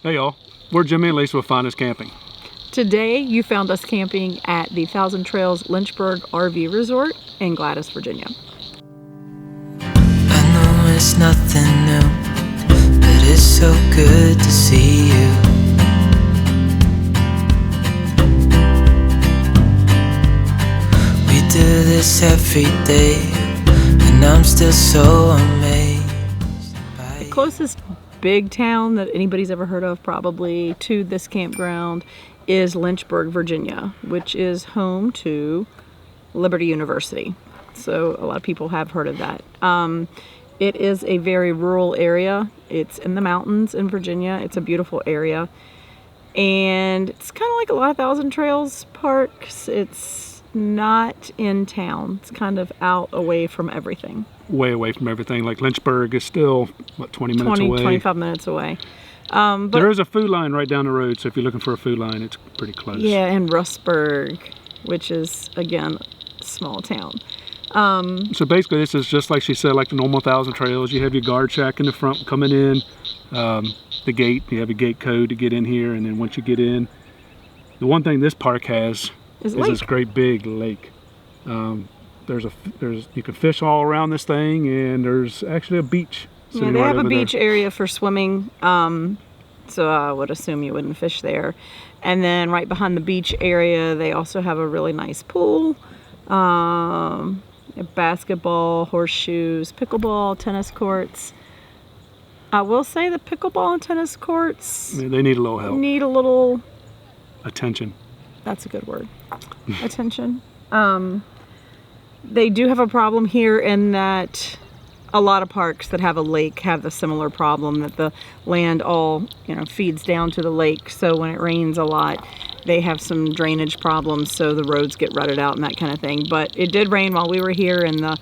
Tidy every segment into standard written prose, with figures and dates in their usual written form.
Hey y'all, we're Jimmy and Lisa with Find Us Camping. Today you found us camping at the Thousand Trails Lynchburg RV Resort in Gladys, Virginia. I know it's nothing new, but it's so good to see you. We do this every day, and I'm still so amazed by The closest big town that anybody's ever heard of probably to this campground is Lynchburg, Virginia, which is home to Liberty University. So a lot of people have heard of that. It is a very rural area. It's in the mountains in Virginia. It's a beautiful area. And it's kind of like a lot of Thousand Trails parks. It's not in town. It's kind of out away from everything. Way away from everything. Like Lynchburg is still, what, 20 minutes away? 25 minutes away. But there is a food line right down the road, so if you're looking for a food line, it's pretty close. Yeah, and Rustburg, which is, again, a small town. So basically this is just like she said, like the normal Thousand Trails. You have your guard shack in the front coming in, the gate, you have a gate code to get in here, and then once you get in, the one thing this park has is this great big lake. You can fish all around this thing, and there's actually a beach. Yeah, they have a beach area for swimming, so I would assume you wouldn't fish there. And then right behind the beach area, they also have a really nice pool, basketball, horseshoes, pickleball, tennis courts. I will say the pickleball and tennis courts, they need a little help. Need a little attention. That's a good word. Attention. They do have a problem here in that a lot of parks that have a lake have the similar problem, that the land all, feeds down to the lake. So when it rains a lot, they have some drainage problems, so the roads get rutted out and that kind of thing. But it did rain while we were here, and the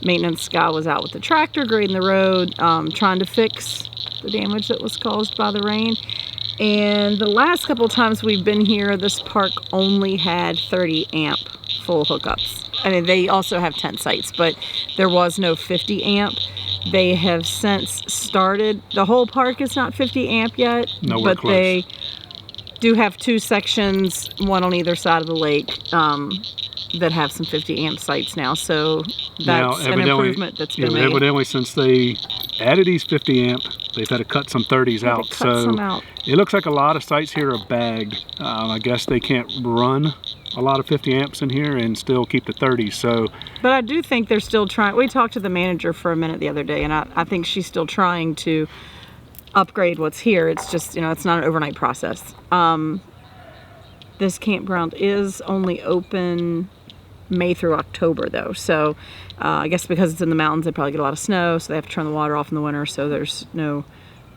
maintenance guy was out with the tractor grading the road, trying to fix the damage that was caused by the rain. And the last couple of times we've been here, this park only had 30 amp full hookups. I mean, they also have tent sites, but there was no 50 amp. They have since started. The whole park is not 50 amp yet, Nowhere but close. They do have two sections, one on either side of the lake, that have some 50 amp sites now. So that's an improvement that's been made. Evidently, since they added these 50 amp, they've had to cut some 30s out. So it looks like a lot of sites here are bagged. I guess they can't run a lot of 50 amps in here and still keep the 30s. So, but I do think they're still trying. We talked to the manager for a minute the other day, and I think she's still trying to upgrade what's here. It's just, it's not an overnight process. This campground is only open May through October though, so I guess because it's in the mountains, they probably get a lot of snow, so they have to turn the water off in the winter, so there's no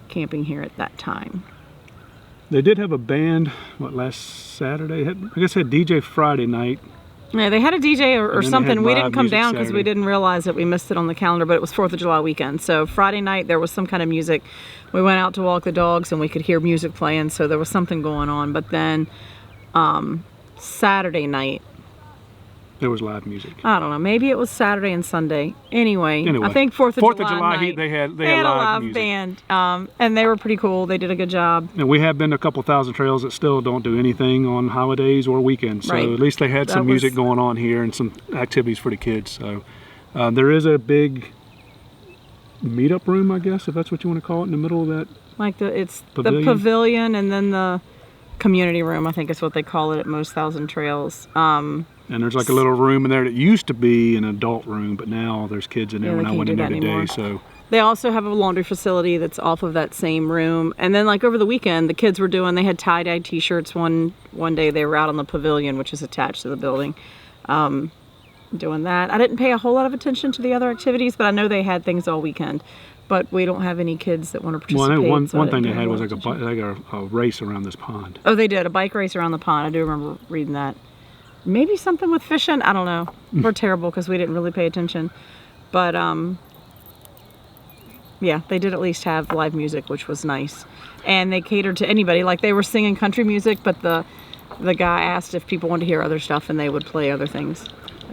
camping here at that time. They did have a band, last Saturday? I guess they had DJ Friday night. Yeah, they had a DJ or something. We didn't come down because Saturday. we didn't realize that we missed it on the calendar, but it was 4th of July weekend. So Friday night there was some kind of music. We went out to walk the dogs and we could hear music playing, so there was something going on. But then Saturday night, there was live music. I don't know. Maybe it was Saturday and Sunday. Anyway, I think 4th of July night, they had a live music. band, and they were pretty cool. They did a good job. And we have been to a couple Thousand Trails that still don't do anything on holidays or weekends. So at least they had some music going on here and some activities for the kids. So there is a big meetup room, I guess, if that's what you want to call it, in the middle of that. It's the pavilion and then the community room, I think is what they call it at most Thousand Trails. And there's like a little room in there that used to be an adult room, but now there's kids in there when I went in there today. So they also have a laundry facility that's off of that same room. And then over the weekend, the kids they had tie-dye t-shirts. One day they were out on the pavilion, which is attached to the building, doing that. I didn't pay a whole lot of attention to the other activities, but I know they had things all weekend. But we don't have any kids that want to participate. Well, I know one thing they had was like a race around this pond. Oh, they did, a bike race around the pond. I do remember reading that. Maybe something with fishing. I don't know. We're terrible because we didn't really pay attention. But yeah, they did at least have live music, which was nice. And they catered to anybody. Like they were singing country music, but the guy asked if people wanted to hear other stuff, and they would play other things.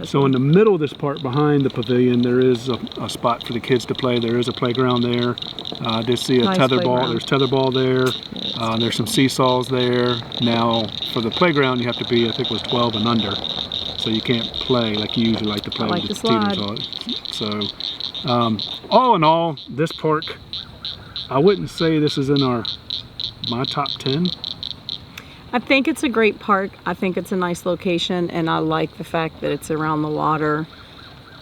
So in the middle of this park, behind the pavilion, there is a spot for the kids to play. There is a playground there. I did see a Nice tetherball. playground. There's tetherball there. There's some seesaws there. Now, for the playground, you have to be, I think it was 12 and under. So you can't play like you usually like to play I like with the the teeters. So, all in all, this park, I wouldn't say this is in my top 10. I think it's a great park. I think it's a nice location, and I like the fact that it's around the water.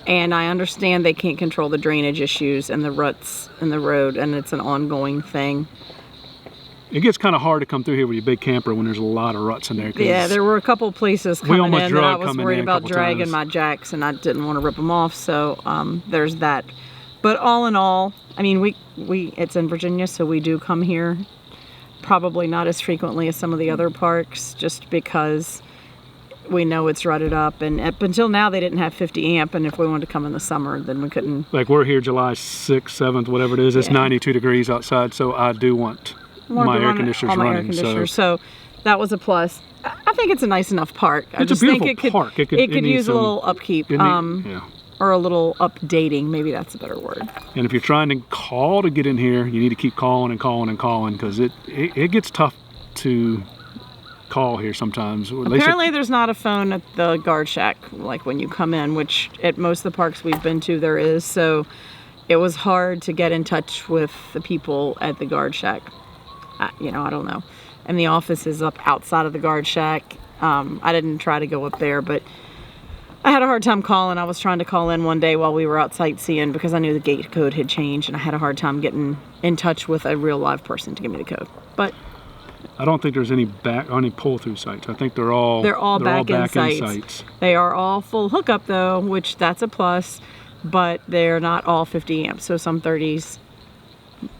And I understand they can't control the drainage issues and the ruts in the road, and it's an ongoing thing. It gets kind of hard to come through here with your big camper when there's a lot of ruts in there. Yeah, there were a couple places coming almost in that I drug was coming worried in a about couple dragging times. my jacks, and I didn't want to rip them off. So there's that. But all in all, I mean, it's in Virginia, so we do come here. Probably not as frequently as some of the other parks, just because we know it's rutted up. And up until now, they didn't have 50 amp. And if we wanted to come in the summer, then we couldn't. Like we're here July 6th, 7th, whatever it is. It's Yeah. 92 degrees outside, so I do want my air conditioners all my running. air conditioners. So that was a plus. I think it's a nice enough park. I It's a just think beautiful it could, park. It could needs use a some- little upkeep. yeah. Or a little updating, maybe that's a better word. And if you're trying to call to get in here, you need to keep calling and calling and calling, because it gets tough to call here sometimes. Or at least Apparently there's not a phone at the guard shack, like when you come in, which at most of the parks we've been to there is. So it was hard to get in touch with the people at the guard shack. I don't know. And the office is up outside of the guard shack. I didn't try to go up there, but I had a hard time calling. I was trying to call in one day while we were out sightseeing because I knew the gate code had changed, and I had a hard time getting in touch with a real live person to give me the code. But I don't think there's any pull-through sites. I think they're all back-end sites. They are all full hookup though, which that's a plus, but they're not all 50 amps. So some 30s,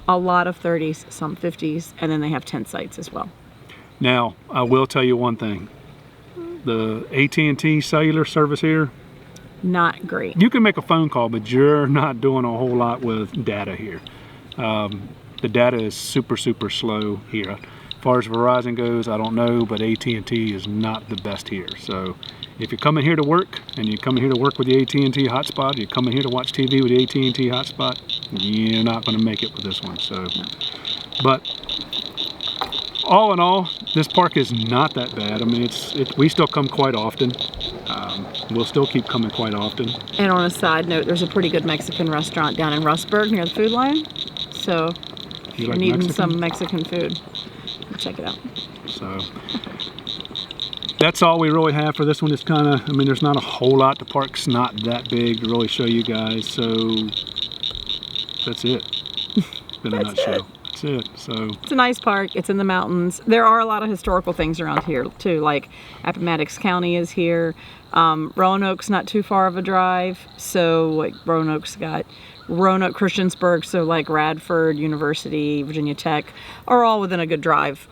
a lot of 30s, some 50s, and then they have 10 sites as well. Now, I will tell you one thing. The AT&T cellular service here, Not great. you can make a phone call, but you're not doing a whole lot with data here. The data is super, super slow here. As far as Verizon goes, I don't know, but AT&T is not the best here. So if you're coming here to work, and you're coming here to work with the AT&T hotspot, you're coming here to watch TV with the AT&T hotspot, you're not going to make it with this one. So, but all in all, this park is not that bad. I mean, we still come quite often. We'll still keep coming quite often. And on a side note, there's a pretty good Mexican restaurant down in Rustburg near the Food Lion. So if you're like needing Mexican? some Mexican food, check it out. So that's all we really have for this one. It's kind of, I mean, there's not a whole lot. The park's not that big to really show you guys. So that's it. In a nutshell. That's it. So It's a nice park. It's in the mountains. There are a lot of historical things around here too, like Appomattox County is here. Roanoke's not too far of a drive, so like Roanoke's got Roanoke, Christiansburg, so like Radford University, Virginia Tech, are all within a good drive.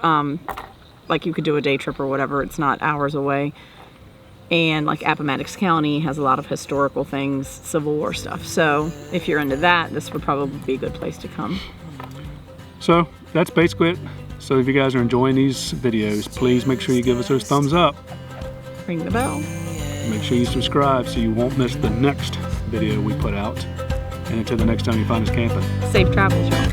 Like you could do a day trip or whatever. It's not hours away. And like Appomattox County has a lot of historical things, Civil War stuff. So if you're into that, this would probably be a good place to come. So that's basically it. So if you guys are enjoying these videos, please make sure you give us those thumbs up. Ring the bell. Make sure you subscribe so you won't miss the next video we put out. And until the next time you find us camping. Safe travels, y'all.